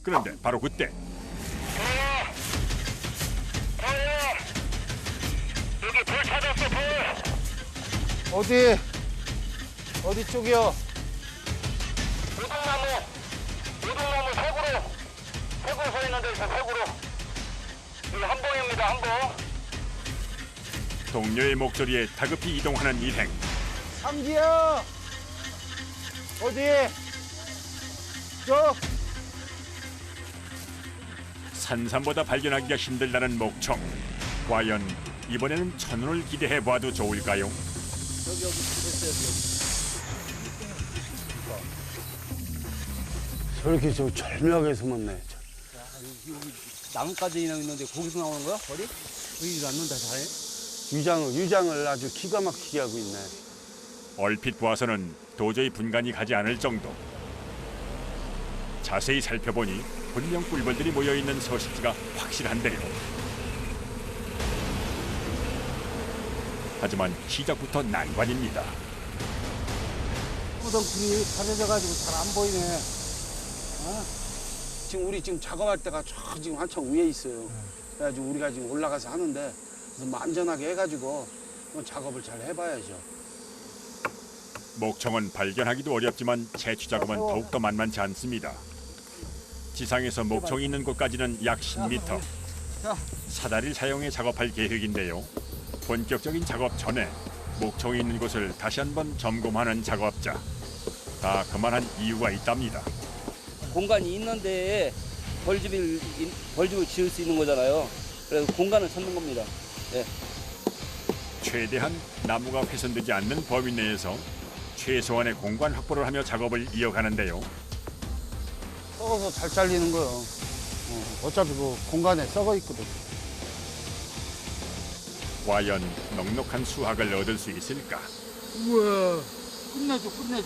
그런데 바로 그때 여기 불 찾았어, 불. 어디 쪽이요? 우동나무 세구로 서 있는 데서 세구로. 여기 한봉입니다, 한봉. 동료의 목소리에 다급히 이동하는 일행. 삼기야. 어디? 저. 산삼보다 발견하기가 힘들다는 목청. 과연 이번에는 천운을 기대해 봐도 좋을까요? 여기 저렇게 저 절묘하게 숨었네. 여기 나뭇가지 있는데 거기서 나오는 거야? 벌이? 보이지도 않는다, 잘. 유장을 아주 기가 막히게 하고 있네. 얼핏 보아서는 도저히 분간이 가지 않을 정도. 자세히 살펴보니 분명 꿀벌들이 모여있는 서식지가 확실한데요. 하지만 시작부터 난관입니다. 무덤굴이 가려져가지고 잘 안 보이네. 지금 우리 작업할 때가 저 지금 한참 위에 있어요. 그래가지고 우리가 지금 올라가서 하는데 좀 안전하게 해가지고 작업을 잘 해봐야죠. 목청은 발견하기도 어렵지만 채취 작업은 더욱더 만만치 않습니다. 지상에서 목청이 있는 곳까지는 약 10m. 사다리를 사용해 작업할 계획인데요. 본격적인 작업 전에 목청이 있는 곳을 다시 한번 점검하는 작업자. 다 그만한 이유가 있답니다. 공간이 있는 데에 벌집을 지을 수 있는 거잖아요. 그래서 공간을 찾는 겁니다. 네. 최대한 나무가 훼손되지 않는 범위 내에서 최소한의 공간 확보를 하며 작업을 이어가는데요. 썩어서 잘 잘리는 거요. 어차피 그 공간에 썩어 있거든. 과연 넉넉한 수확을 얻을 수 있을까? 우와, 끝내줘.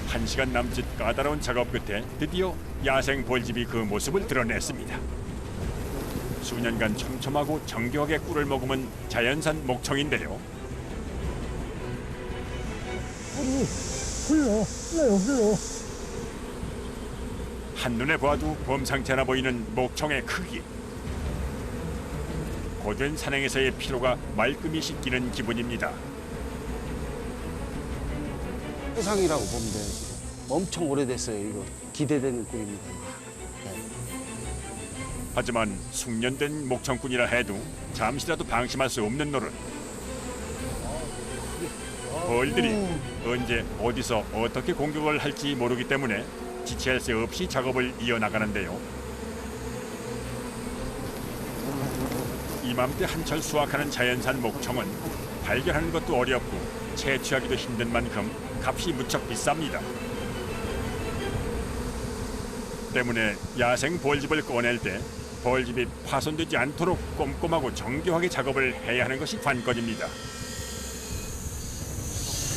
1시간 남짓 까다로운 작업 끝에 드디어 야생 벌집이 그 모습을 드러냈습니다. 수년간 촘촘하고 정교하게 꿀을 머금은 자연산 목청인데요. 흘러. 한눈에 봐도 범상치 않아 보이는 목청의 크기. 고된 산행에서의 피로가 말끔히 씻기는 기분입니다. 세상이라고 보면 돼요. 지금. 엄청 오래됐어요. 이거 기대되는 꿀입니다. 하지만 숙련된 목청꾼이라 해도 잠시라도 방심할 수 없는 노릇. 벌들이 언제 어디서 어떻게 공격을 할지 모르기 때문에 지체할 새 없이 작업을 이어나가는데요. 이맘때 한철 수확하는 자연산 목청은 발견하는 것도 어렵고 채취하기도 힘든 만큼 값이 무척 비쌉니다. 때문에 야생 벌집을 꺼낼 때 벌집이 파손되지 않도록 꼼꼼하고 정교하게 작업을 해야 하는 것이 관건입니다.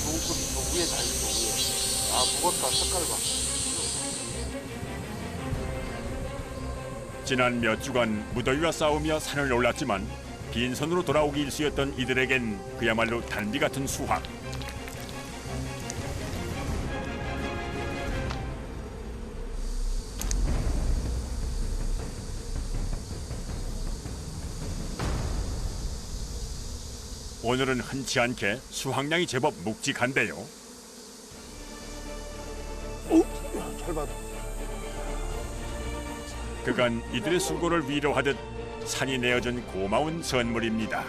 좋은 꿀이 저 위에 다 있어, 위에. 아, 무겁다, 색깔 봐. 지난 몇 주간 무더위와 싸우며 산을 올랐지만 빈손으로 돌아오기 일쑤였던 이들에겐 그야말로 단비 같은 수확. 오늘은 흔치 않게 수확량이 제법 묵직한데요. 잘 봐. 그간 이들의 수고를 위로하듯 산이 내어준 고마운 선물입니다.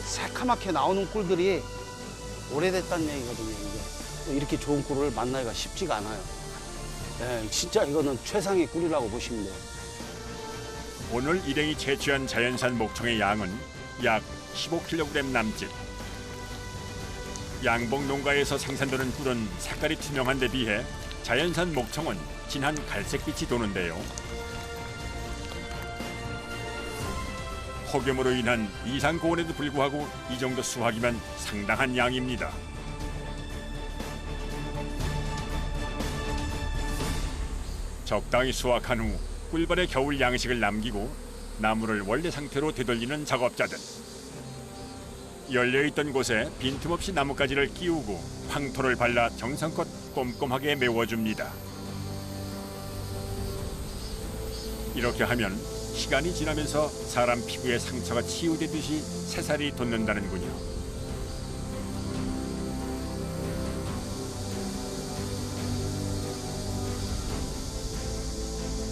새카맣게 나오는 꿀들이 오래됐다는 얘기거든요. 이게. 또 이렇게 좋은 꿀을 만나기가 쉽지가 않아요. 예, 진짜 이거는 최상의 꿀이라고 보시면 돼요. 오늘 일행이 채취한 자연산 목청의 양은 약 15kg 남짓. 양봉 농가에서 생산되는 꿀은 색깔이 투명한 데 비해 자연산 목청은 진한 갈색빛이 도는데요. 폭염으로 인한 이상 고온에도 불구하고 이 정도 수확이면 상당한 양입니다. 적당히 수확한 후 꿀벌의 겨울 양식을 남기고 나무를 원래 상태로 되돌리는 작업자들. 열려있던 곳에 빈틈없이 나뭇가지를 끼우고 황토를 발라 정성껏 꼼꼼하게 메워줍니다. 이렇게 하면 시간이 지나면서 사람 피부에 상처가 치유되듯이 새살이 돋는다는군요.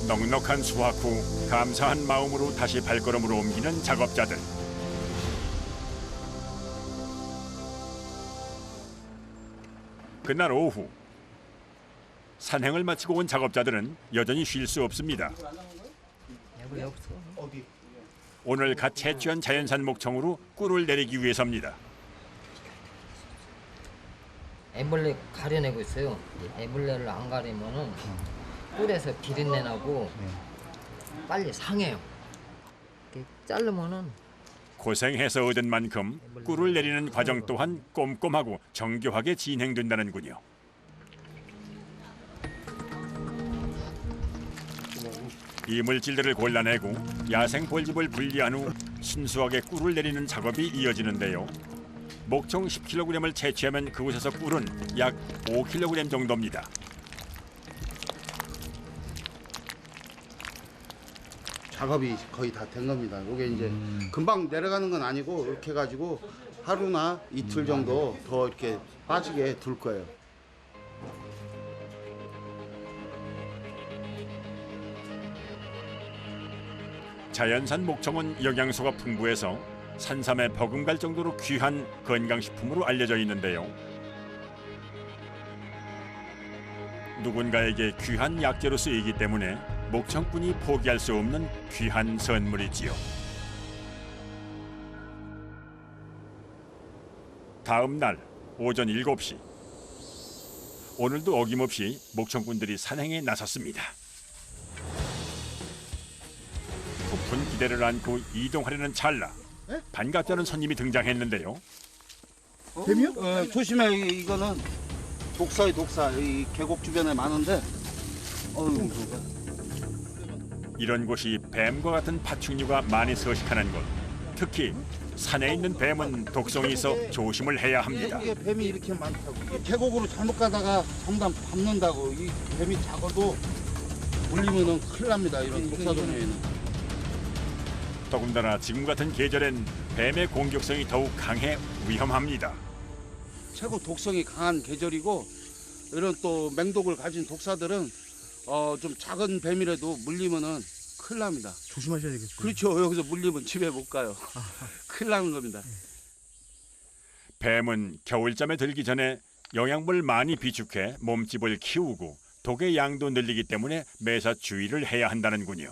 넉넉한 수확 후 감사한 마음으로 다시 발걸음을 옮기는 작업자들. 그날 오후 산행을 마치고 온 작업자들은 여전히 쉴 수 없습니다. 오늘 갓 채취한 자연산 목청으로 꿀을 내리기 위해서입니다. 애벌레 가려내고 있어요. 애벌레를 안 가리면은 꿀에서 비린내 나고 빨리 상해요. 이렇게 자르면은 고생해서 얻은 만큼 꿀을 내리는 과정 또한 꼼꼼하고 정교하게 진행된다는군요. 이물질들을 골라내고 야생 벌집을 분리한 후 순수하게 꿀을 내리는 작업이 이어지는데요. 목청 10kg을 채취하면 그곳에서 꿀은 약 5kg 정도입니다. 작업이 거의 다 된 겁니다. 이게 이제 금방 내려가는 건 아니고 이렇게 해가지고 하루나 이틀 정도 더 이렇게 빠지게 둘 거예요. 자연산 목청은 영양소가 풍부해서 산삼에 버금갈 정도로 귀한 건강식품으로 알려져 있는데요. 누군가에게 귀한 약재로 쓰이기 때문에 목청꾼이 포기할 수 없는 귀한 선물이지요. 다음 날 오전 7시. 오늘도 어김없이 목청꾼들이 산행에 나섰습니다. 높은 기대를 안고 이동하려는 찰나 반갑지 않은 손님이 등장했는데요. 뱀이요? 조심해. 이거는 독사의 독사. 이 계곡 주변에 많은데. 이런 곳이 뱀과 같은 파충류가 많이 서식하는 곳. 특히 산에 있는 뱀은 독성이 있어 조심을 해야 합니다. 이게 뱀이 이렇게 많다고. 이 계곡으로 잘못 가다가 잠깐 밟는다고. 이 뱀이 작아도 물리면은 큰일 납니다. 이런 독사 종류에는. 더군다나 지금 같은 계절엔 뱀의 공격성이 더욱 강해 위험합니다. 최고 독성이 강한 계절이고 이런 또 맹독을 가진 독사들은 좀 작은 뱀이라도 물리면은 큰일 납니다. 조심하셔야 되겠죠. 그렇죠. 여기서 물리면 집에 못 가요. 큰일 나는 겁니다. 뱀은 겨울잠에 들기 전에 영양분을 많이 비축해 몸집을 키우고 독의 양도 늘리기 때문에 매사 주의를 해야 한다는군요.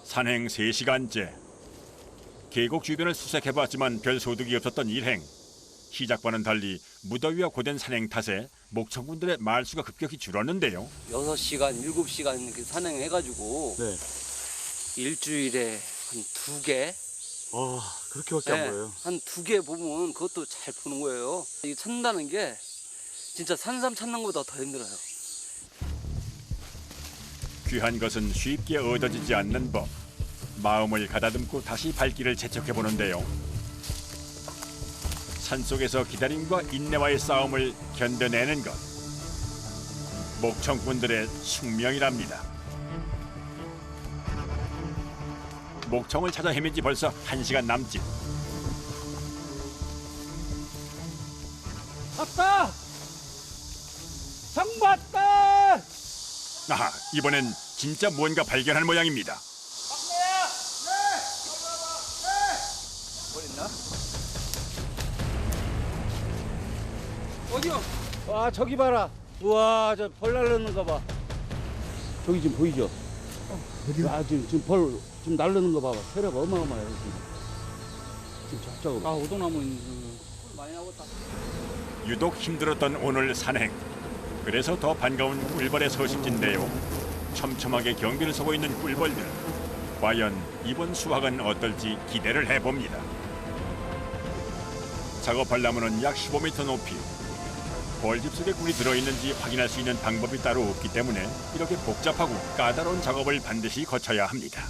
산행 3시간째. 계곡 주변을 수색해봤지만 별 소득이 없었던 일행. 시작과는 달리 무더위와 고된 산행 탓에 목청꾼들의 말수가 급격히 줄었는데요. 6시간, 7시간 이렇게 산행해가지고 일주일에 한 2개. 그렇게밖에 안 보여요. 한 2개 보면 그것도 잘 보는 거예요. 이 찾는다는 게 진짜 산삼 찾는 것보다 더 힘들어요. 귀한 것은 쉽게 얻어지지 않는 법. 마음을 가다듬고 다시 발길을 재촉해보는데요. 산속에서 기다림과 인내와의 싸움을 견뎌내는 것. 목청꾼들의 숙명이랍니다. 목청을 찾아 헤맨 지 벌써 1시간 남짓. 봤다! 상 봤다! 아하, 이번엔 진짜 무언가 발견한 모양입니다. 어디요? 와, 저기 봐라. 우와, 저 벌 날르는 거 봐. 저기 지금 보이죠? 아, 지금 벌 지금 날르는 거 봐봐. 세력 어마어마해요. 지금 작작으로. 아, 오동나무 있는. 많이 나왔다. 유독 힘들었던 오늘 산행. 그래서 더 반가운 꿀벌의 서식지인데요. 촘촘하게 경계를 서고 있는 꿀벌들. 과연 이번 수확은 어떨지 기대를 해봅니다. 작업하려면 약 15m 높이. 벌집 속에 꿀이 들어있는지 확인할 수 있는 방법이 따로 없기 때문에 이렇게 복잡하고 까다로운 작업을 반드시 거쳐야 합니다.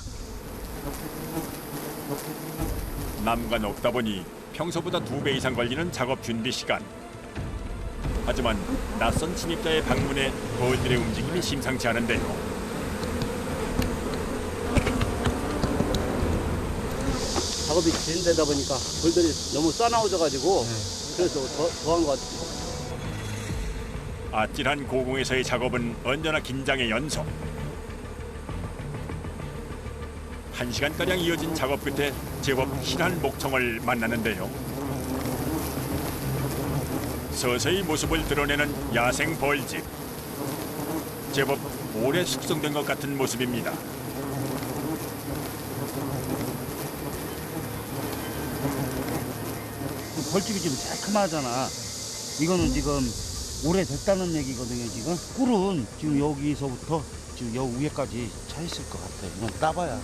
나무가 높다 보니 평소보다 2배 이상 걸리는 작업 준비 시간. 하지만 낯선 침입자의 방문에 벌들의 움직임이 심상치 않은데요. 작업이 진행되다 보니까 벌들이 너무 싸나워져가지고 그래서 더한 것 같아요. 아찔한 고공에서의 작업은 언제나 긴장의 연속. 1시간가량 이어진 작업 끝에 제법 실한 목청을 만나는데요. 서서히 모습을 드러내는 야생 벌집. 제법 오래 숙성된 것 같은 모습입니다. 벌집이 지금 새카마잖아. 이거는 지금 오래됐다는 얘기거든요. 지금 꿀은 지금 여기서부터 지금 여기 위에까지 차 있을 것 같아요. 이건 따봐야.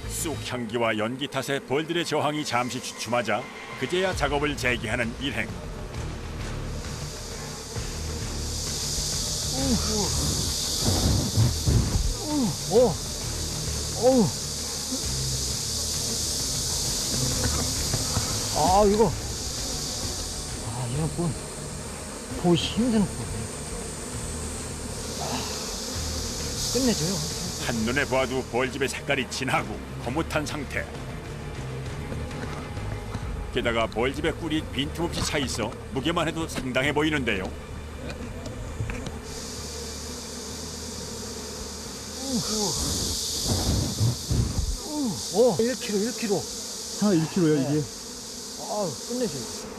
쑥 향기와 연기 탓에 벌들의 저항이 잠시 주춤하자 그제야 작업을 재개하는 일행. 아 이거 이런 건 보기 힘든 거. 끝내줘요. 한눈에 보아도 벌집의 색깔이 진하고 거뭇한 상태. 게다가 벌집의 꿀이 빈틈없이 차 있어 무게만 해도 상당해 보이는데요. 오 1kg. 하나 1kg야 이게. 끝내줘요.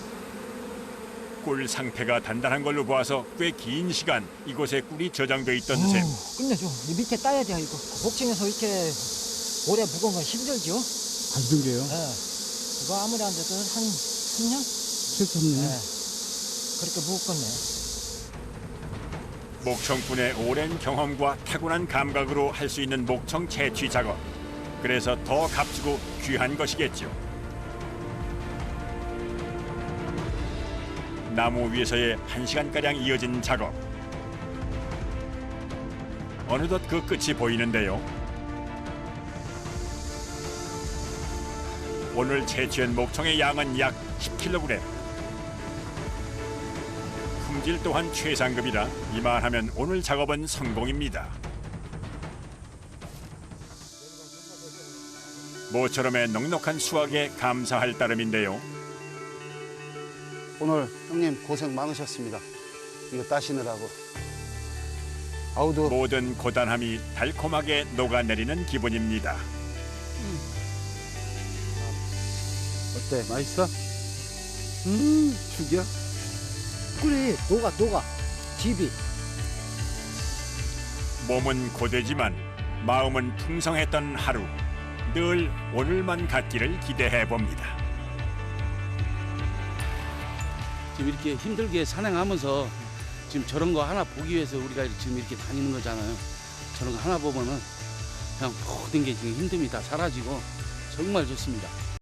꿀 상태가 단단한 걸로 보아서 꽤 긴 시간 이곳에 꿀이 저장돼 있던 셈. 끝내줘. 이 밑에 따야 돼요 이거. 목청에서 이렇게 오래 묵은 건 힘들죠. 안 들게요. 네. 이거 아무리 안 돼도 한 3년? 최선네. 그렇게 묵었네. 목청꾼의 오랜 경험과 타고난 감각으로 할 수 있는 목청 채취 작업. 그래서 더 값지고 귀한 것이겠죠. 나무 위에서의 1시간가량 이어진 작업. 어느덧 그 끝이 보이는데요. 오늘 채취한 목청의 양은 약 10kg. 품질 또한 최상급이라 이만하면 오늘 작업은 성공입니다. 모처럼의 넉넉한 수확에 감사할 따름인데요. 오늘 형님 고생 많으셨습니다. 이거 따시느라고. 아우도 모든 고단함이 달콤하게 녹아내리는 기분입니다. 어때? 맛있어? 죽여? 꿀이 녹아. 집이. 몸은 고되지만 마음은 풍성했던 하루. 늘 오늘만 같기를 기대해 봅니다. 지금 이렇게 힘들게 산행하면서 지금 저런 거 하나 보기 위해서 우리가 지금 이렇게 다니는 거잖아요. 저런 거 하나 보면은 그냥 모든 게 지금 힘듦이 다 사라지고 정말 좋습니다.